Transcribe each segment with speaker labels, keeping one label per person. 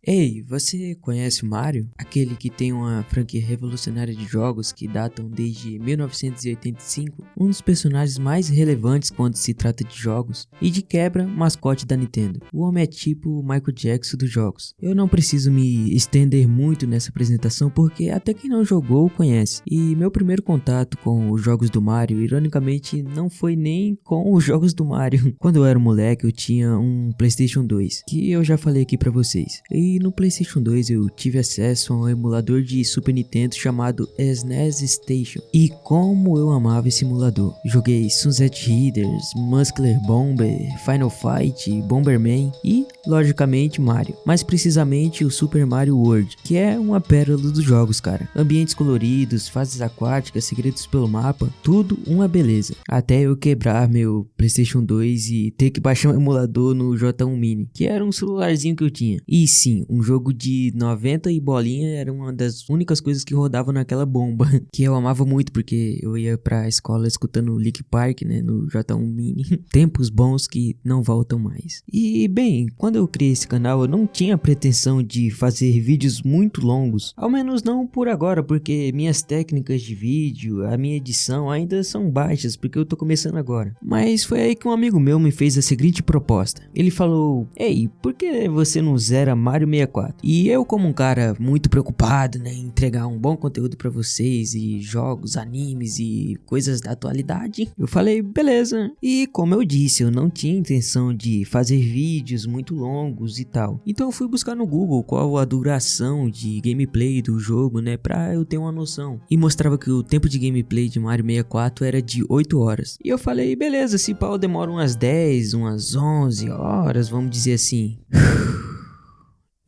Speaker 1: Ei, você conhece o Mario? Aquele que tem uma franquia revolucionária de jogos que datam desde 1985, um dos personagens mais relevantes quando se trata de jogos, e de quebra, mascote da Nintendo. O homem é tipo o Michael Jackson dos jogos. Eu não preciso me estender muito nessa apresentação porque até quem não jogou conhece. E meu primeiro contato com os jogos do Mario, ironicamente, não foi nem com os jogos do Mario. Quando eu era moleque, eu tinha um PlayStation 2, que eu já falei aqui pra vocês. E no PlayStation 2 eu tive acesso a um emulador de Super Nintendo chamado SNES Station. E como eu amava esse emulador. Joguei Sunset Riders, Muscular Bomber, Final Fight, Bomberman e, logicamente, Mario. Mais precisamente o Super Mario World, que é uma pérola dos jogos, cara. Ambientes coloridos, fases aquáticas, segredos pelo mapa, tudo uma beleza. Até eu quebrar meu PlayStation 2 e ter que baixar um emulador no J1 Mini, que era um celularzinho que eu tinha. E sim, um jogo de 90 e bolinha era uma das únicas coisas que rodava naquela bomba, que eu amava muito porque eu ia pra escola escutando Linkin Park, né, no J1 Mini. Tempos bons que não voltam mais. E bem, quando eu criei esse canal eu não tinha pretensão de fazer vídeos muito longos, ao menos não por agora, porque minhas técnicas de vídeo, a minha edição ainda são baixas, porque eu tô começando agora. Mas foi aí que um amigo meu me fez a seguinte proposta. Ele falou: "Ei, por que você não zera Mario 64. E eu, como um cara muito preocupado, né, em entregar um bom conteúdo pra vocês e jogos, animes e coisas da atualidade, eu falei, beleza. E como eu disse, eu não tinha intenção de fazer vídeos muito longos e tal. Então eu fui buscar no Google qual a duração de gameplay do jogo, né, pra eu ter uma noção. E mostrava que o tempo de gameplay de Mario 64 era de 8 horas. E eu falei, beleza, se pau demora umas 10, umas 11 horas, vamos dizer assim.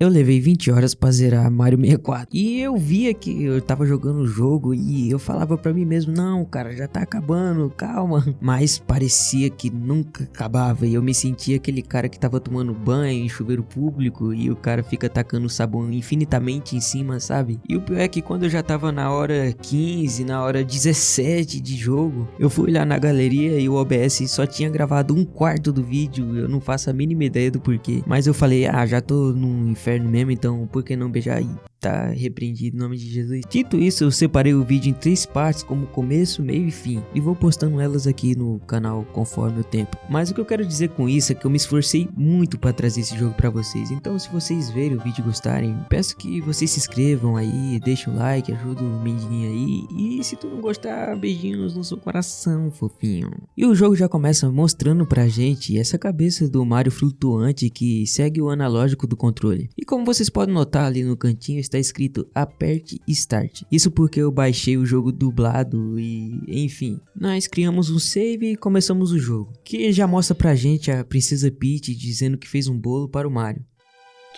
Speaker 1: Eu levei 20 horas pra zerar Mario 64 e eu via que eu tava jogando o jogo e eu falava pra mim mesmo, não cara, já tá acabando, calma. Mas parecia que nunca acabava e eu me sentia aquele cara que tava tomando banho em chuveiro público e o cara fica tacando sabão infinitamente em cima, sabe? E o pior é que quando eu já tava na hora 15, na hora 17 de jogo, eu fui lá na galeria e o OBS só tinha gravado um quarto do vídeo, eu não faço a mínima ideia do porquê. Mas eu falei, já tô num inferno mesmo, então por que não beijar aí? Tá repreendido em nome de Jesus. Dito isso, eu separei o vídeo em 3 partes, como começo, meio e fim, e vou postando elas aqui no canal conforme o tempo. Mas o que eu quero dizer com isso é que eu me esforcei muito para trazer esse jogo para vocês. Então se vocês verem o vídeo e gostarem, peço que vocês se inscrevam aí, deixem um like, ajuda o mendinho aí, e se tu não gostar, beijinhos no seu coração, fofinho. E o jogo já começa mostrando pra gente essa cabeça do Mario flutuante que segue o analógico do controle. E como vocês podem notar ali no cantinho, está escrito aperte Start. Isso porque eu baixei o jogo dublado e enfim. Nós criamos um save e começamos o jogo, que já mostra pra gente a Princesa Peach dizendo que fez um bolo para o Mario.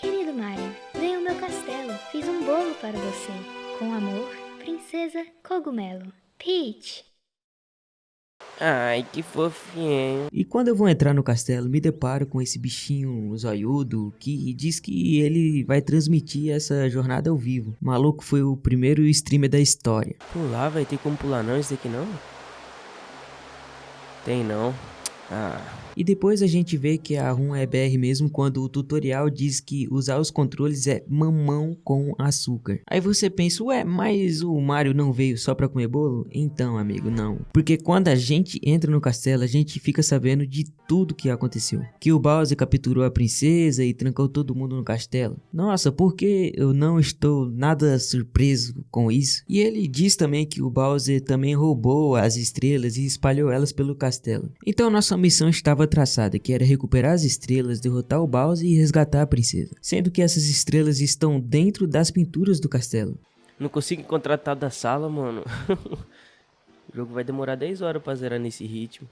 Speaker 2: Querido Mario, venha ao meu castelo. Fiz um bolo para você. Com amor, Princesa Cogumelo. Peach.
Speaker 3: Ai, que fofinho.
Speaker 1: E quando eu vou entrar no castelo, me deparo com esse bichinho zoiudo que diz que ele vai transmitir essa jornada ao vivo. O maluco foi o primeiro streamer da história.
Speaker 3: Pular, vai ter como pular não, esse daqui não? Tem não.
Speaker 1: E depois a gente vê que a ROM é BR mesmo quando o tutorial diz que usar os controles é mamão com açúcar. Aí você pensa, ué, mas o Mario não veio só pra comer bolo? Então, amigo, não. Porque quando a gente entra no castelo, a gente fica sabendo de tudo que aconteceu. Que o Bowser capturou a princesa e trancou todo mundo no castelo. Nossa, por que eu não estou nada surpreso com isso? E ele diz também que o Bowser também roubou as estrelas e espalhou elas pelo castelo. Então nossa missão estava traçada, que era recuperar as estrelas, derrotar o Bowser e resgatar a princesa, sendo que essas estrelas estão dentro das pinturas do castelo.
Speaker 3: Não consigo encontrar tal da sala, mano. O jogo vai demorar 10 horas pra zerar nesse ritmo.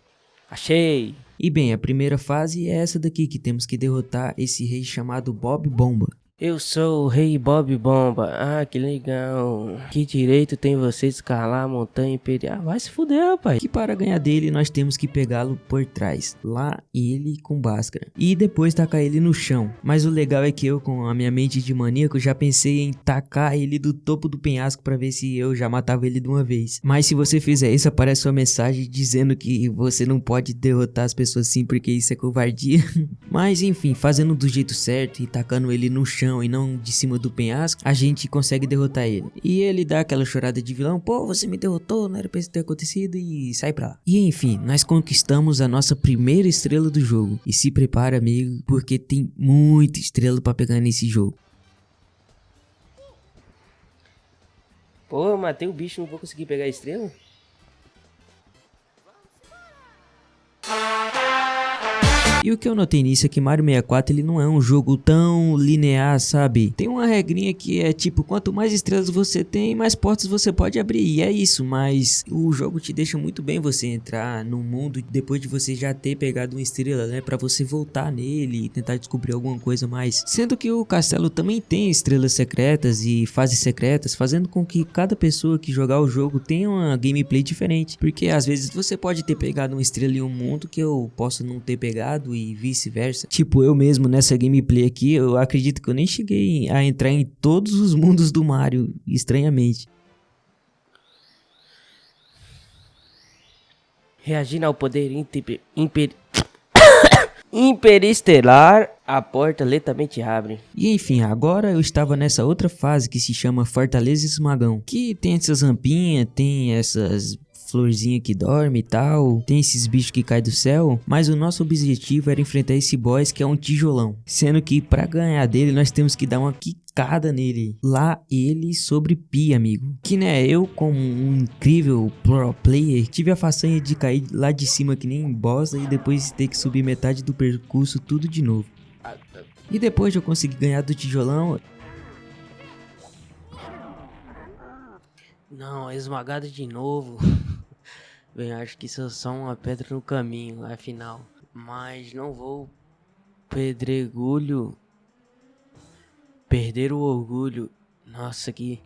Speaker 3: Achei!
Speaker 1: E bem, a primeira fase é essa daqui, que temos que derrotar esse rei chamado Bob Bomba.
Speaker 3: Eu sou o Rei Bob Bomba. Ah, que legal. Que direito tem você de escalar a montanha imperial? Vai se fuder, rapaz.
Speaker 1: Que para ganhar dele nós temos que pegá-lo por trás, lá ele com Bhaskara, e depois tacar ele no chão. Mas o legal é que eu, com a minha mente de maníaco, já pensei em tacar ele do topo do penhasco para ver se eu já matava ele de uma vez. Mas se você fizer isso, aparece uma mensagem dizendo que você não pode derrotar as pessoas assim porque isso é covardia. Mas enfim, fazendo do jeito certo e tacando ele no chão, chão e não de cima do penhasco, a gente consegue derrotar ele. E ele dá aquela chorada de vilão, pô, você me derrotou, não era pra isso ter acontecido, e sai pra lá. E enfim, nós conquistamos a nossa primeira estrela do jogo. E se prepara, amigo, porque tem muita estrela pra pegar nesse jogo.
Speaker 3: Pô, eu matei o bicho, não vou conseguir pegar a estrela?
Speaker 1: E o que eu notei nisso é que Mario 64 ele não é um jogo tão linear, sabe? Tem uma regrinha que é tipo, quanto mais estrelas você tem, mais portas você pode abrir, e é isso. Mas o jogo te deixa muito bem você entrar no mundo depois de você já ter pegado uma estrela, né? Pra você voltar nele e tentar descobrir alguma coisa mais. Sendo que o castelo também tem estrelas secretas e fases secretas, fazendo com que cada pessoa que jogar o jogo tenha uma gameplay diferente. Porque às vezes você pode ter pegado uma estrela em um mundo que eu posso não ter pegado e vice-versa. Tipo, eu mesmo nessa gameplay aqui, eu acredito que eu nem cheguei a entrar em todos os mundos do Mario, estranhamente.
Speaker 3: Reagindo ao poder hiperestelar, a porta lentamente abre.
Speaker 1: E enfim, agora eu estava nessa outra fase que se chama Fortaleza Esmagão, que tem essas rampinhas, tem essas florzinha que dorme e tal, tem esses bichos que caem do céu, mas o nosso objetivo era enfrentar esse boss que é um tijolão, sendo que para ganhar dele nós temos que dar uma quicada nele, lá ele sobre pi, amigo, que né, eu como um incrível pro player, tive a façanha de cair lá de cima que nem bosta e depois ter que subir metade do percurso tudo de novo. E depois de eu conseguir ganhar do tijolão,
Speaker 3: não, esmagado de novo. Bem, acho que isso é só uma pedra no caminho, afinal. Mas não vou, pedregulho, perder o orgulho. Nossa, que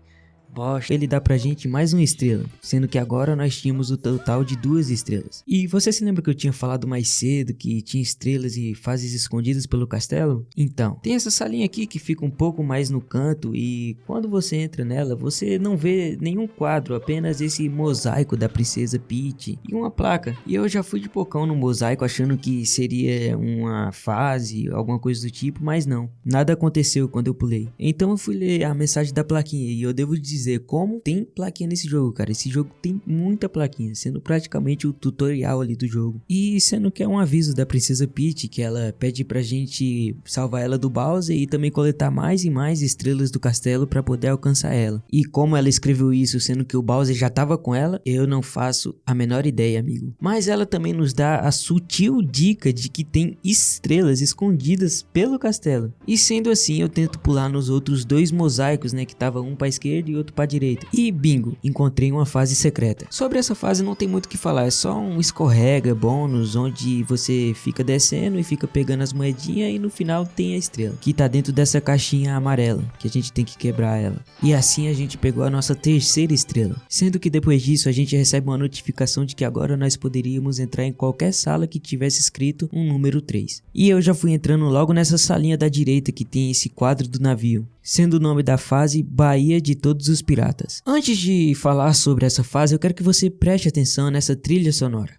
Speaker 3: bosta.
Speaker 1: Ele dá pra gente mais uma estrela, sendo que agora nós tínhamos o total de 2 estrelas. E você se lembra que eu tinha falado mais cedo que tinha estrelas e fases escondidas pelo castelo? Então, tem essa salinha aqui que fica um pouco mais no canto e quando você entra nela, você não vê nenhum quadro, apenas esse mosaico da princesa Peach e uma placa. E eu já fui de pocão no mosaico achando que seria uma fase, alguma coisa do tipo, mas não. Nada aconteceu quando eu pulei. Então eu fui ler a mensagem da plaquinha e eu devo dizer como tem plaquinha nesse jogo, cara. Esse jogo tem muita plaquinha, sendo praticamente o tutorial ali do jogo. E sendo que é um aviso da princesa Peach, que ela pede pra gente salvar ela do Bowser e também coletar mais e mais estrelas do castelo pra poder alcançar ela. E como ela escreveu isso, sendo que o Bowser já tava com ela, eu não faço a menor ideia, amigo. Mas ela também nos dá a sutil dica de que tem estrelas escondidas pelo castelo. E sendo assim, eu tento pular nos outros 2 mosaicos, né, que tava um pra esquerda e outro pra direita. E bingo, encontrei uma fase secreta. Sobre essa fase não tem muito o que falar, é só um escorrega bônus onde você fica descendo e fica pegando as moedinhas e no final tem a estrela, que tá dentro dessa caixinha amarela, que a gente tem que quebrar ela. E assim a gente pegou a nossa 3ª estrela. Sendo que depois disso a gente recebe uma notificação de que agora nós poderíamos entrar em qualquer sala que tivesse escrito um número 3. E eu já fui entrando logo nessa salinha da direita que tem esse quadro do navio, sendo o nome da fase Baía de Todos os Piratas. Antes de falar sobre essa fase, eu quero que você preste atenção nessa trilha sonora.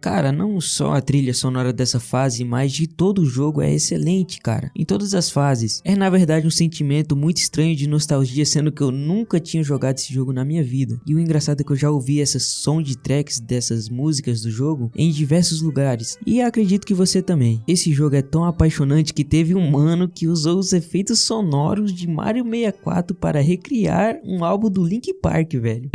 Speaker 1: Cara, não só a trilha sonora dessa fase, mas de todo o jogo é excelente, cara. Em todas as fases. É na verdade um sentimento muito estranho de nostalgia, sendo que eu nunca tinha jogado esse jogo na minha vida. E o engraçado é que eu já ouvi essa soundtracks dessas músicas do jogo em diversos lugares. E acredito que você também. Esse jogo é tão apaixonante que teve um mano que usou os efeitos sonoros de Mario 64 para recriar um álbum do Linkin Park, velho.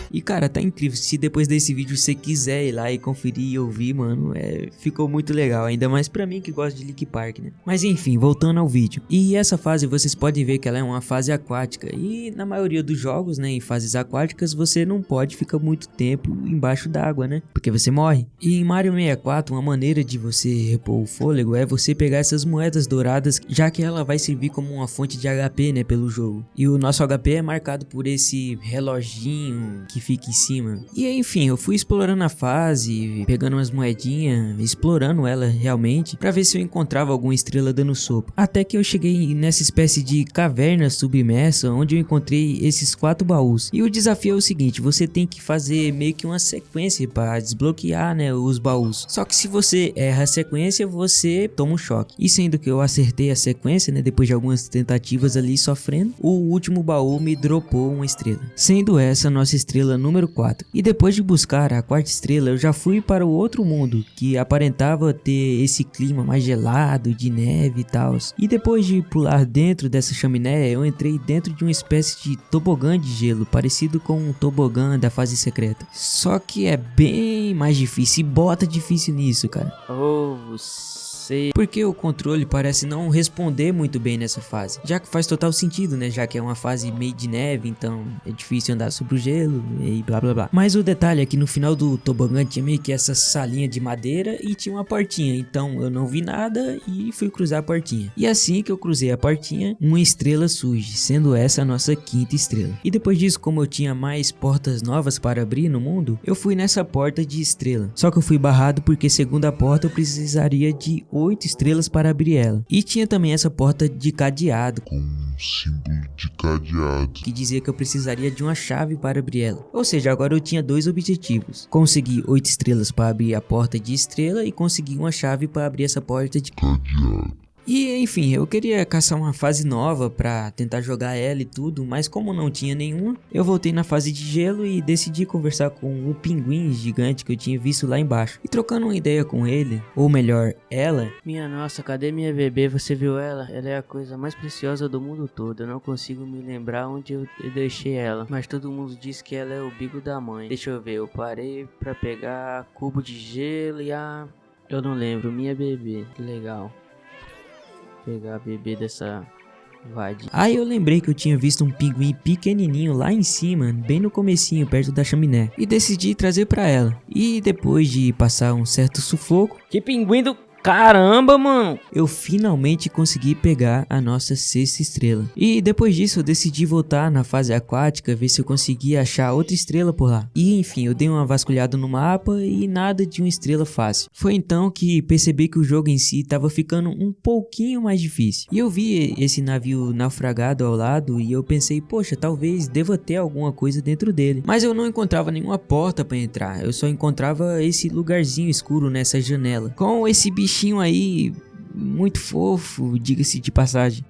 Speaker 1: E cara, tá incrível. Se depois desse vídeo você quiser ir lá e conferir e ouvir, mano, ficou muito legal. Ainda mais pra mim que gosta de Link Park, né? Mas enfim, voltando ao vídeo. E essa fase vocês podem ver que ela é uma fase aquática. E na maioria dos jogos, né, em fases aquáticas, você não pode ficar muito tempo embaixo d'água, né? Porque você morre. E em Mario 64, uma maneira de você repor o fôlego é você pegar essas moedas douradas, já que ela vai servir como uma fonte de HP, né, pelo jogo. E o nosso HP é marcado por esse reloginho que fica em cima. E enfim, eu fui explorando a fase, pegando umas moedinhas, explorando ela realmente, pra ver se eu encontrava alguma estrela dando sopa. Até que eu cheguei nessa espécie de caverna submersa, onde eu encontrei esses 4 baús. E o desafio é o seguinte, você tem que fazer meio que uma sequência para desbloquear, né, os baús. Só que se você erra a sequência, você toma um choque. E sendo que eu acertei a sequência, né, depois de algumas tentativas ali sofrendo, o último baú me dropou uma estrela. Sendo essa nossa estrela número 4. E depois de buscar a 4ª estrela, eu já fui para o outro mundo, que aparentava ter esse clima mais gelado, de neve e tal. E depois de pular dentro dessa chaminé, eu entrei dentro de uma espécie de tobogã de gelo, parecido com um tobogã da fase secreta. Só que é bem mais difícil, e bota difícil nisso, cara. Porque o controle parece não responder muito bem nessa fase, já que faz total sentido, né, já que é uma fase meio de neve, então é difícil andar sobre o gelo e blá blá blá. Mas o detalhe é que no final do tobogã tinha meio que essa salinha de madeira e tinha uma portinha, então eu não vi nada e fui cruzar a portinha. E assim que eu cruzei a portinha, uma estrela surge, sendo essa a nossa 5ª estrela. E depois disso, como eu tinha mais portas novas para abrir no mundo, eu fui nessa porta de estrela. Só que eu fui barrado porque segundo a porta eu precisaria de 8 estrelas para abrir ela. E tinha também essa porta de cadeado,
Speaker 4: com um símbolo de cadeado,
Speaker 1: que dizia que eu precisaria de uma chave para abrir ela. Ou seja, agora eu tinha 2 objetivos: conseguir 8 estrelas para abrir a porta de estrela e conseguir uma chave para abrir essa porta de
Speaker 4: cadeado.
Speaker 1: E enfim, eu queria caçar uma fase nova pra tentar jogar ela e tudo, mas como não tinha nenhuma, eu voltei na fase de gelo e decidi conversar com o pinguim gigante que eu tinha visto lá embaixo. E trocando uma ideia com ele, ou melhor, ela...
Speaker 3: Minha nossa, cadê minha bebê? Você viu ela? Ela é a coisa mais preciosa do mundo todo. Eu não consigo me lembrar onde eu deixei ela, mas todo mundo diz que ela é o bico da mãe. Deixa eu ver, eu parei pra pegar cubo de gelo e eu não lembro, minha bebê, que legal. Pegar a bebê dessa vadia.
Speaker 1: Aí eu lembrei que eu tinha visto um pinguim pequenininho lá em cima, bem no comecinho, perto da chaminé, e decidi trazer pra ela. E depois de passar um certo sufoco...
Speaker 3: Que pinguim do caramba, mano!
Speaker 1: Eu finalmente consegui pegar a nossa 6ª estrela. E depois disso eu decidi voltar na fase aquática, ver se eu conseguia achar outra estrela por lá. E enfim, eu dei uma vasculhada no mapa e nada de uma estrela fácil. Foi então que percebi que o jogo em si estava ficando um pouquinho mais difícil. E eu vi esse navio naufragado ao lado e eu pensei, poxa, talvez deva ter alguma coisa dentro dele. Mas eu não encontrava nenhuma porta para entrar, eu só encontrava esse lugarzinho escuro nessa janela, com esse bichinho aí muito fofo, diga-se de passagem.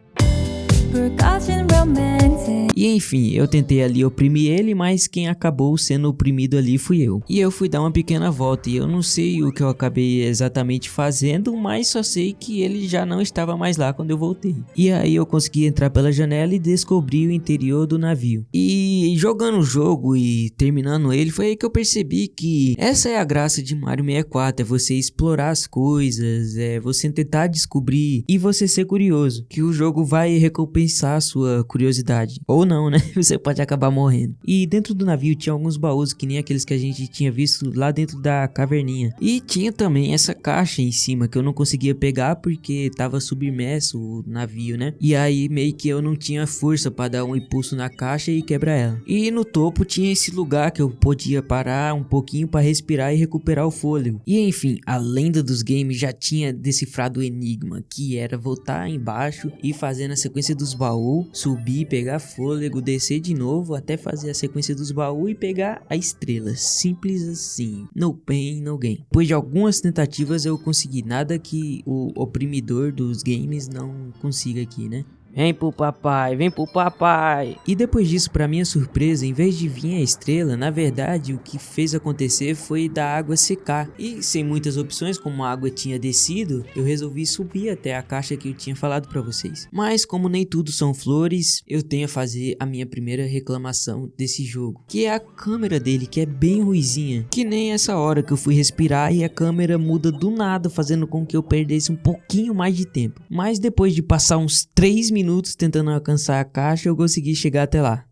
Speaker 1: E enfim, eu tentei ali oprimir ele, mas quem acabou sendo oprimido ali fui eu. E eu fui dar uma pequena volta e eu não sei o que eu acabei exatamente fazendo, mas só sei que ele já não estava mais lá quando eu voltei. E aí eu consegui entrar pela janela e descobri o interior do navio. E jogando o jogo e terminando ele, foi aí que eu percebi que essa é a graça de Mario 64, é você explorar as coisas, é você tentar descobrir e você ser curioso, que o jogo vai recompensar a sua curiosidade. Ou não, né? Você pode acabar morrendo. E dentro do navio tinha alguns baús que nem aqueles que a gente tinha visto lá dentro da caverninha. E tinha também essa caixa em cima que eu não conseguia pegar porque tava submerso o navio, né? E aí meio que eu não tinha força para dar um impulso na caixa e quebrar ela. E no topo tinha esse lugar que eu podia parar um pouquinho para respirar e recuperar o fôlego. E enfim, a lenda dos games já tinha decifrado o enigma, que era voltar embaixo e fazer na sequência dos baús, subir, pegar fôlego, descer de novo até fazer a sequência dos baús e pegar a estrela. Simples assim. No pain, no gain. Depois de algumas tentativas eu consegui, nada que o oprimidor dos games não consiga aqui, né?
Speaker 3: Vem pro papai, vem pro papai.
Speaker 1: E depois disso, pra minha surpresa, em vez de vir a estrela, na verdade o que fez acontecer foi da água secar. E sem muitas opções, como a água tinha descido, eu resolvi subir até a caixa que eu tinha falado pra vocês. Mas como nem tudo são flores, eu tenho a fazer a minha primeira reclamação desse jogo, que é a câmera dele, que é bem ruizinha. Que nem essa hora que eu fui respirar e a câmera muda do nada, fazendo com que eu perdesse um pouquinho mais de tempo. Mas depois de passar uns 3 minutos tentando alcançar a caixa, eu consegui chegar até lá.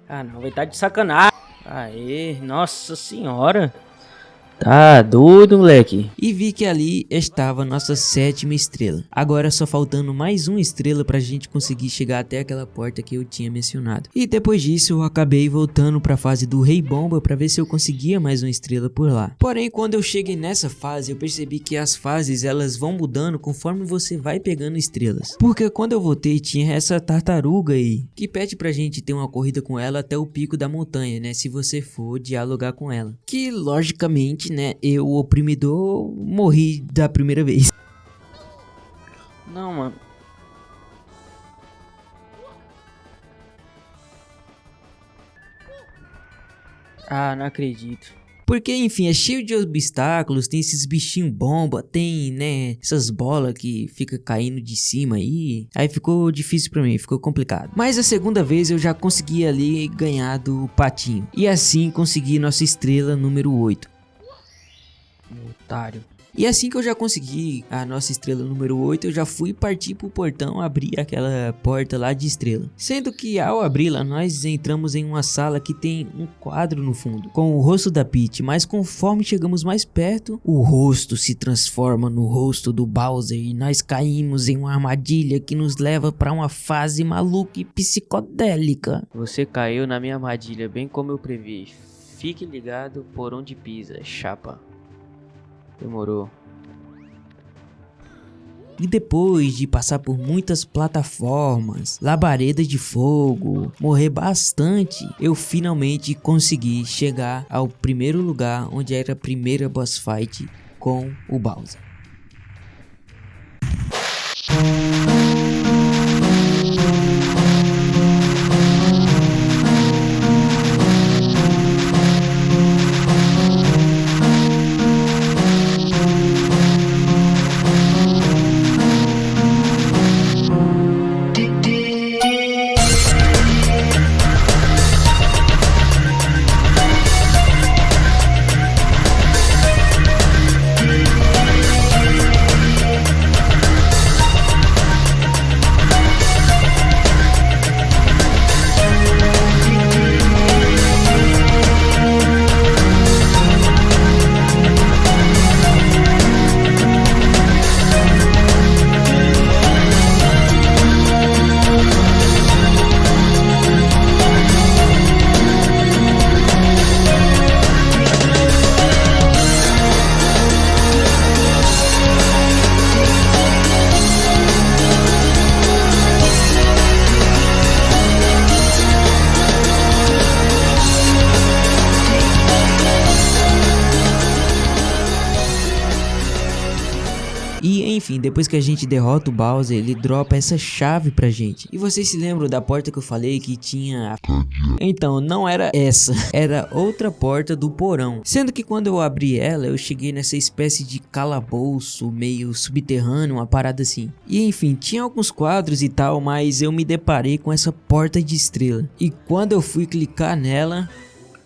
Speaker 3: Ah não, vai estar de sacanagem. Aê, nossa senhora. Tá doido, moleque.
Speaker 1: E vi que ali estava nossa 7ª estrela. Agora só faltando mais uma estrela pra gente conseguir chegar até aquela porta que eu tinha mencionado. E depois disso eu acabei voltando pra fase do Rei Bomba pra ver se eu conseguia mais uma estrela por lá. Porém, quando eu cheguei nessa fase, eu percebi que as fases elas vão mudando conforme você vai pegando estrelas. Porque quando eu voltei tinha essa tartaruga aí, que pede pra gente ter uma corrida com ela até o pico da montanha, né, se você for dialogar com ela. Que logicamente, né, eu, o oprimidor, morri da primeira vez.
Speaker 3: Não, mano. Ah, não acredito.
Speaker 1: Porque, enfim, é cheio de obstáculos, tem esses bichinhos bomba, tem, né, essas bolas que fica caindo de cima aí. Aí ficou difícil pra mim, ficou complicado. Mas a segunda vez eu já consegui ali ganhar do patinho. E assim consegui nossa estrela número 8.
Speaker 3: Otário.
Speaker 1: E assim que eu já consegui a nossa estrela número 8, eu já fui partir pro portão abrir aquela porta lá de estrela. Sendo que ao abri-la, nós entramos em uma sala que tem um quadro no fundo, com o rosto da Peach, mas conforme chegamos mais perto, o rosto se transforma no rosto do Bowser e nós caímos em uma armadilha que nos leva para uma fase maluca e psicodélica.
Speaker 3: Você caiu na minha armadilha, bem como eu previ. Fique ligado por onde pisa, chapa. Demorou.
Speaker 1: E depois de passar por muitas plataformas, labaredas de fogo, morrer bastante, eu finalmente consegui chegar ao primeiro lugar onde era a primeira boss fight com o Bowser. E enfim, depois que a gente derrota o Bowser, ele dropa essa chave pra gente. E vocês se lembram da porta que eu falei que tinha... Então, não era essa, era outra porta do porão. Sendo que quando eu abri ela, eu cheguei nessa espécie de calabouço meio subterrâneo, uma parada assim. E enfim, tinha alguns quadros e tal, mas eu me deparei com essa porta de estrela. E quando eu fui clicar nela...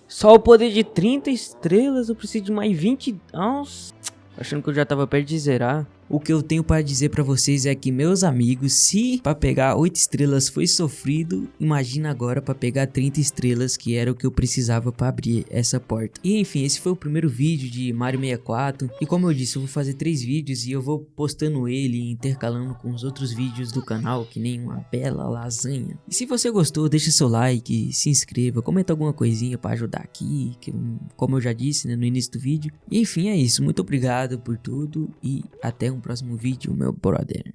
Speaker 3: Só o poder de 30 estrelas, eu preciso de mais 20... Nossa, achando que eu já tava perto de zerar.
Speaker 1: O que eu tenho para dizer para vocês é que, meus amigos, se para pegar 8 estrelas foi sofrido, imagina agora para pegar 30 estrelas, que era o que eu precisava para abrir essa porta. E enfim, esse foi o primeiro vídeo de Mario 64. E como eu disse, eu vou fazer 3 vídeos e eu vou postando ele, intercalando com os outros vídeos do canal, que nem uma bela lasanha. E se você gostou, deixa seu like, se inscreva, comenta alguma coisinha para ajudar aqui, que, como eu já disse, né, no início do vídeo. E enfim, é isso. Muito obrigado por tudo e até um próximo vídeo, meu brother.